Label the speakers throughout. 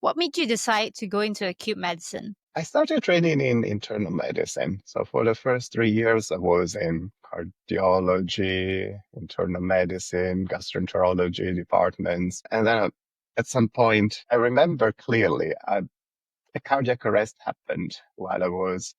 Speaker 1: What made you decide to go into acute medicine?
Speaker 2: I started training in internal medicine. So for the first 3 years, I was in cardiology, internal medicine, gastroenterology departments. And then at some point, I remember clearly, a cardiac arrest happened while I was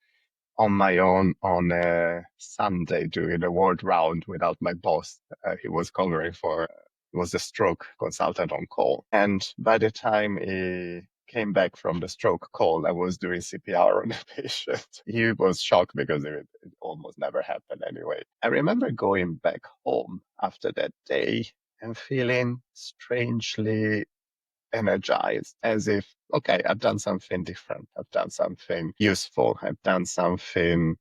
Speaker 2: on my own on a Sunday doing a ward round without my boss. He was covering for, he was a stroke consultant on call. And by the time he came back from the stroke call, I was doing CPR on a patient. He was shocked because it almost never happened anyway. I remember going back home after that day and feeling strangely energized, as if, okay, I've done something different. I've done something useful. I've done something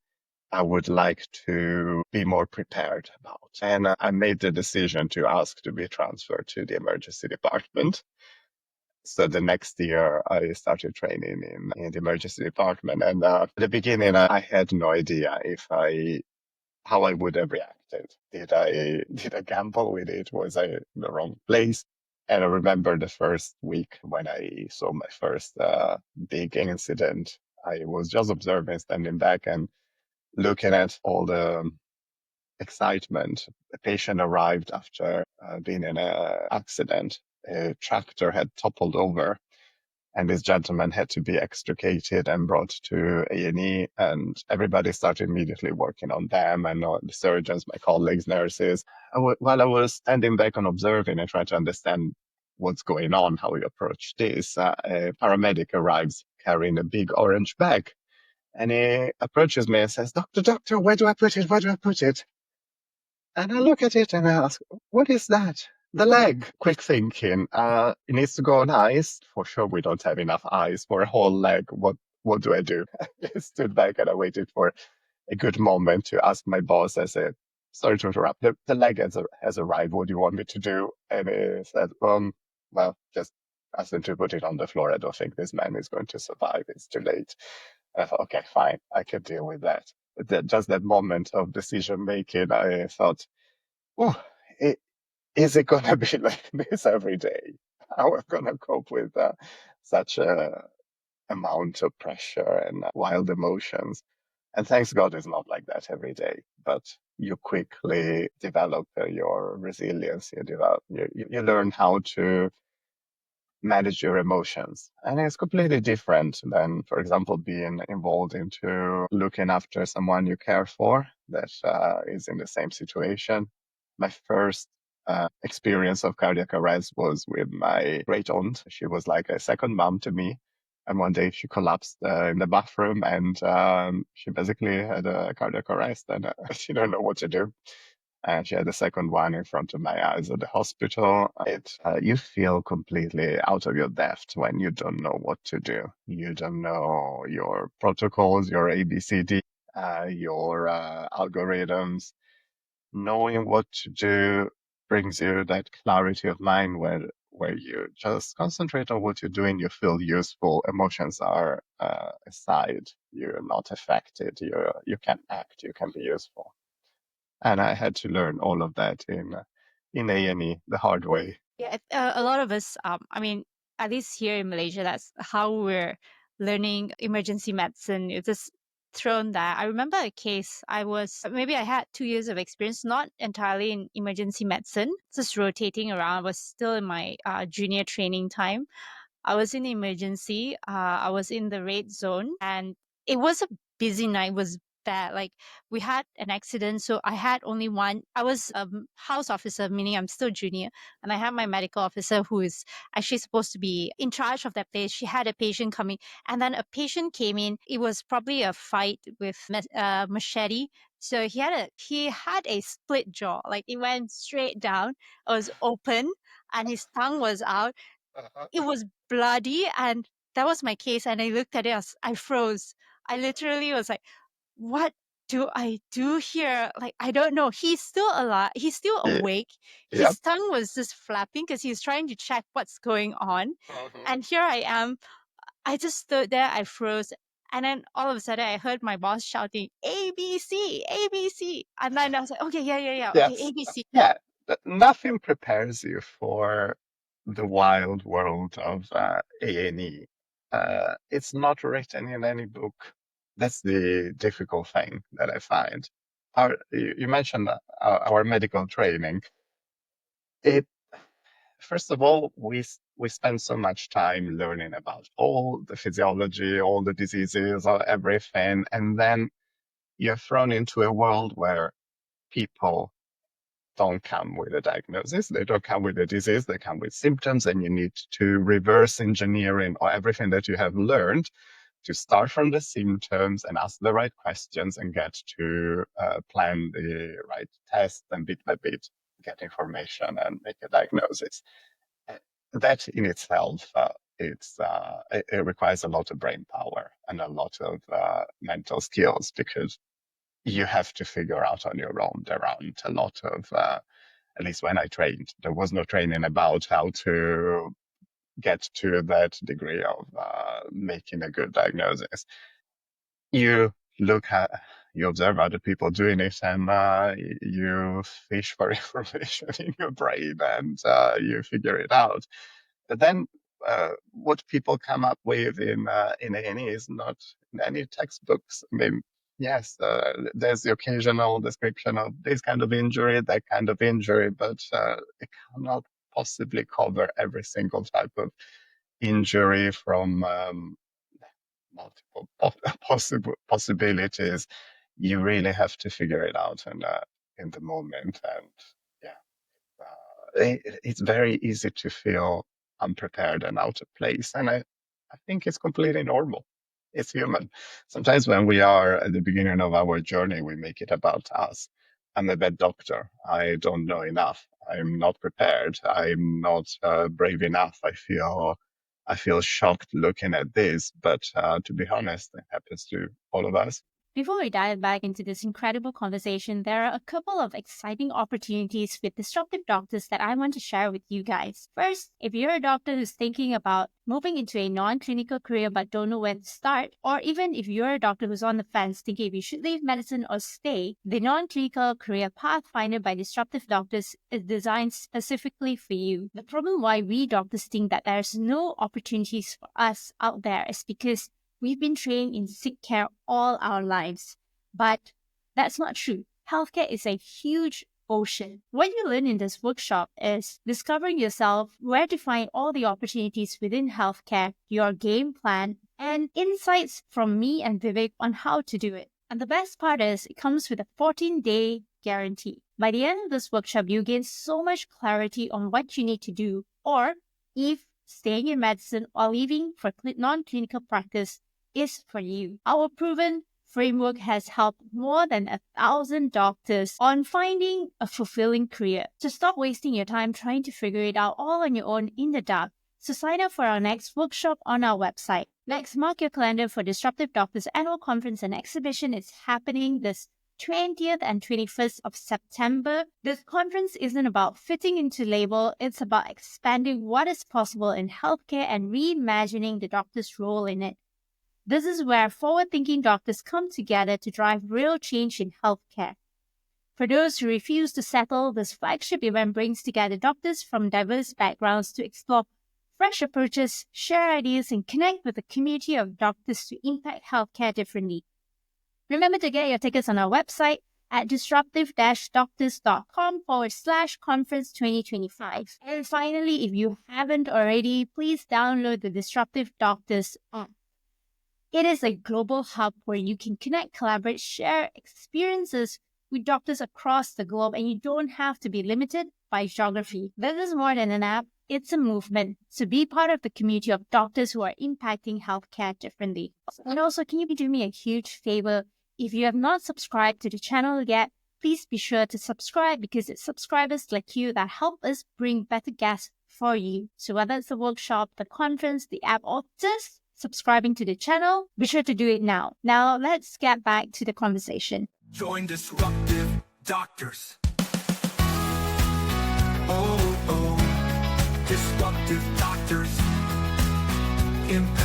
Speaker 2: I would like to be more prepared about. And I made the decision to ask to be transferred to the emergency department. So the next year, I started training in the emergency department. And at the beginning, I had no idea how I would have reacted. Did I gamble with it? Was I in the wrong place? And I remember the first week when I saw my first big incident. I was just observing, standing back and looking at all the excitement. A patient arrived after being in an accident. A tractor had toppled over, and this gentleman had to be extricated and brought to A&E, and everybody started immediately working on them, and the surgeons, my colleagues, nurses. While I was standing back and observing and trying to understand what's going on, how we approach this, a paramedic arrives carrying a big orange bag, and he approaches me and says, Doctor, where do I put it? Where do I put it? And I look at it and I ask, what is that? The leg. Quick thinking. It needs to go on ice. For sure, we don't have enough ice for a whole leg. What do I do? I stood back and I waited for a good moment to ask my boss. I said, sorry to interrupt. The leg has arrived. What do you want me to do? And he said, well, just ask them to put it on the floor. I don't think this man is going to survive. It's too late. I thought, okay, fine. I can deal with that. Just that moment of decision making, I thought, oh, i- is it going to be like this every day? How am I going to cope with such a amount of pressure and wild emotions? And thanks God it's not like that every day, but you quickly develop your resilience. You learn how to manage your emotions. And it's completely different than, for example, being involved into looking after someone you care for that is in the same situation. My first experience of cardiac arrest was with my great aunt. She was like a second mom to me. And one day she collapsed in the bathroom and she basically had a cardiac arrest and she didn't know what to do. And she had the second one in front of my eyes at the hospital. You feel completely out of your depth when you don't know what to do. You don't know your protocols, your ABCD, your algorithms. Knowing what to do brings you that clarity of mind where you just concentrate on what you're doing. You feel useful. Emotions are aside. You're not affected. You can act. You can be useful. And I had to learn all of that in A&E the hard way.
Speaker 1: Yeah, a lot of us, I mean, at least here in Malaysia, that's how we're learning emergency medicine. It's just thrown that. I remember a case. Maybe I had 2 years of experience, not entirely in emergency medicine, just rotating around. I was still in my junior training time. I was in emergency. I was in the red zone, and it was a busy night. It was bad. Like we had an accident, so I had only one. I was a house officer, meaning I'm still junior, and I had my medical officer who is actually supposed to be in charge of that place. She had a patient coming, and then a patient came in. It was probably a fight with machete. So he had a split jaw, like it went straight down. It was open, and his tongue was out. It was bloody, and that was my case. And I looked at it, I froze. I literally was like, what do I do here? Like, I don't know. He's still alive. He's still
Speaker 2: Yeah.
Speaker 1: awake.
Speaker 2: Yep.
Speaker 1: His tongue was just flapping because he's trying to check what's going on.
Speaker 2: Mhm.
Speaker 1: And here I am. I just stood there. I froze. And then all of a sudden, I heard my boss shouting, ABC, ABC. And then I was like, okay, yeah, yeah, yeah. Okay,
Speaker 2: Yes.
Speaker 1: ABC.
Speaker 2: Yeah. Nothing prepares you for the wild world of A&E. It's not written in any book. That's the difficult thing that I find. You mentioned our medical training. It First of all, we spend so much time learning about all the physiology, all the diseases, all everything, and then you're thrown into a world where people don't come with a diagnosis, they don't come with a disease, they come with symptoms, and you need to reverse engineering or everything that you have learned to start from the symptoms and ask the right questions and get to plan the right test and bit by bit get information and make a diagnosis. That in itself, it requires a lot of brain power and a lot of mental skills because you have to figure out on your own. There aren't a lot of, at least when I trained, there was no training about how to get to that degree of making a good diagnosis. You look at, you observe other people doing it, and you fish for information in your brain, and you figure it out. But then, what people come up with in A&E is not in any textbooks. I mean, yes, there's the occasional description of this kind of injury, that kind of injury, but it cannot possibly cover every single type of injury from multiple possibilities. You really have to figure it out in the moment, and yeah, it's very easy to feel unprepared and out of place, and I think it's completely normal. It's human. Sometimes when we are at the beginning of our journey, we make it about us. I'm a bad doctor. I don't know enough. I'm not prepared. I'm not brave enough. I feel shocked looking at this, but to be honest, it happens to all of us.
Speaker 3: Before we dive back into this incredible conversation, there are a couple of exciting opportunities with disruptive doctors that I want to share with you guys. First, if you're a doctor who's thinking about moving into a non-clinical career but don't know where to start, or even if you're a doctor who's on the fence thinking if you should leave medicine or stay, the non-clinical career Pathfinder by Disruptive Doctors is designed specifically for you. The problem why we doctors think that there's no opportunities for us out there is because we've been trained in sick care all our lives, but that's not true. Healthcare is a huge ocean. What you learn in this workshop is discovering yourself, where to find all the opportunities within healthcare, your game plan, and insights from me and Vivek on how to do it. And the best part is it comes with a 14-day guarantee. By the end of this workshop, you gain so much clarity on what you need to do, or if staying in medicine or leaving for non-clinical practice is for you. Our proven framework has helped more than 1,000 doctors on finding a fulfilling career. So stop wasting your time trying to figure it out all on your own in the dark. So sign up for our next workshop on our website. Next, mark your calendar for Disruptive Doctors Annual Conference and Exhibition. It's happening this 20th and 21st of September. This conference isn't about fitting into label. It's about expanding what is possible in healthcare and reimagining the doctor's role in it. This is where forward-thinking doctors come together to drive real change in healthcare. For those who refuse to settle, this flagship event brings together doctors from diverse backgrounds to explore fresh approaches, share ideas, and connect with a community of doctors to impact healthcare differently. Remember to get your tickets on our website at disruptive-doctors.com/conference 2025. And finally, if you haven't already, please download the Disruptive Doctors app. It is a global hub where you can connect, collaborate, share experiences with doctors across the globe, and you don't have to be limited by geography. This is more than an app, it's a movement. So be part of the community of doctors who are impacting healthcare differently. And also, can you do me a huge favor? If you have not subscribed to the channel yet, please be sure to subscribe because it's subscribers like you that help us bring better guests for you. So whether it's the workshop, the conference, the app, or just subscribing to the channel, be sure to do it now. Now, let's get back to the conversation.
Speaker 4: Join Disruptive Doctors. Oh, Disruptive Doctors. Impact